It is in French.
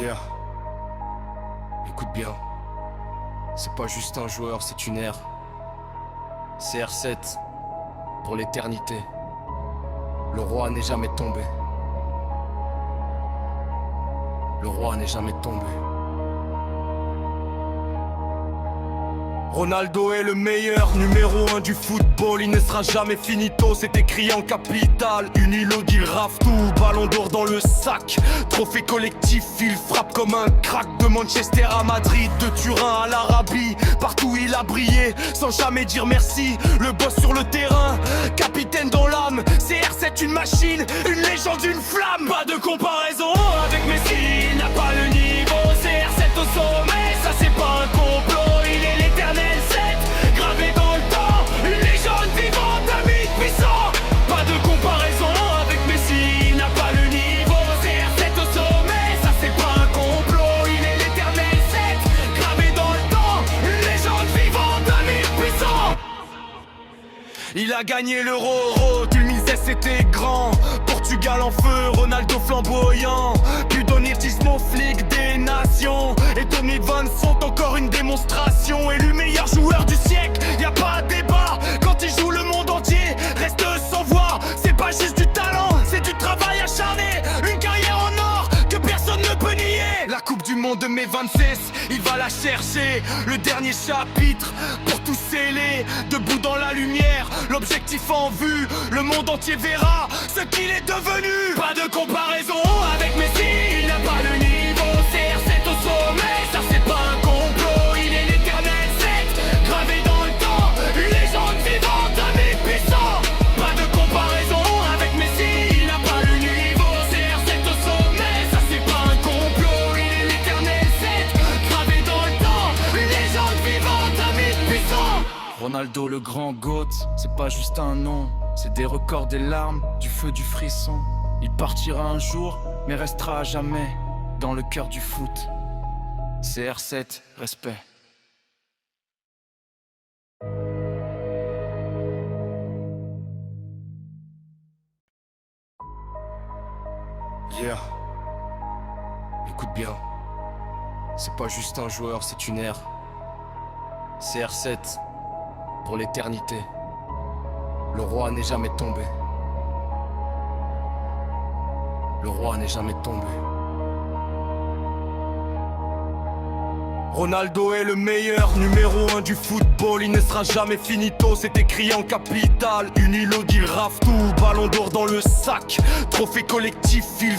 Yeah. Écoute bien. C'est pas juste un joueur, c'est une ère. CR7 pour l'éternité. Le roi n'est jamais tombé. Le roi n'est jamais tombé. Ronaldo est le meilleur, numéro 1 du football. Il ne sera jamais finito, c'est écrit en capital. Unilodil rafle tout, ballon d'or dans le sac. Trophée collectif, il frappe comme un crack. De Manchester à Madrid, de Turin à l'Arabie. Partout il a brillé, sans jamais dire merci. Le boss sur le terrain, capitaine dans l'âme. CR7 une machine, une légende, une flamme. Pas de comparaison avec Messi, il n'a pas le niveau. CR7 au sommet, ça c'est pas un complot. Il est l'éternel 7, gravé dans le temps. Une légende vivante, un mythe puissant. Pas de comparaison avec Messi, il n'a pas le niveau. CR7 au sommet, ça c'est pas un complot. Il est l'éternel 7, gravé dans le temps. Une légende vivante, un mythe puissant. Il a gagné l'Euro, 2016 c'était grand. Portugal en feu, Ronaldo flamboyant. Puis Donirtismo, flic des nations. Et 2020 sont encore une démonstration. Élu meilleur joueur du siècle, y a pas de débat. Quand il joue le monde entier, reste sans voix. C'est pas juste du talent, c'est du travail acharné. Une carrière en or que personne ne peut nier. La coupe du monde de mai 26, il va la chercher. Le dernier chapitre pour tout sceller. Debout dans la lumière, l'objectif en vue. Le monde entier verra ce qu'il est devenu. Pas de comparaison avec Messi, il n'a pas le niveau. CR7 au sommet, ça c'est pas un complot. Il est l'éternel 7, gravé dans le temps. Une légende vivante, un mythe puissant. Pas de comparaison avec Messi, il n'a pas le niveau. CR7 au sommet, ça c'est pas un complot. Il est l'éternel 7, gravé dans le temps. Une légende vivante, un mythe puissant. Ronaldo le grand GOAT, c'est pas juste un nom. C'est des records, des larmes, du feu, du frisson. Il partira un jour, mais restera à jamais dans le cœur du foot. CR7, respect. Yeah. Écoute bien. C'est pas juste un joueur, c'est une ère. CR7 pour l'éternité. Le roi n'est jamais tombé. Le roi n'est jamais tombé. Ronaldo est le meilleur, numéro 1 du football. Il ne sera jamais finito, c'est écrit en capital. Unilodil rafle tout, ballon d'or dans le sac. Trophée collectif, il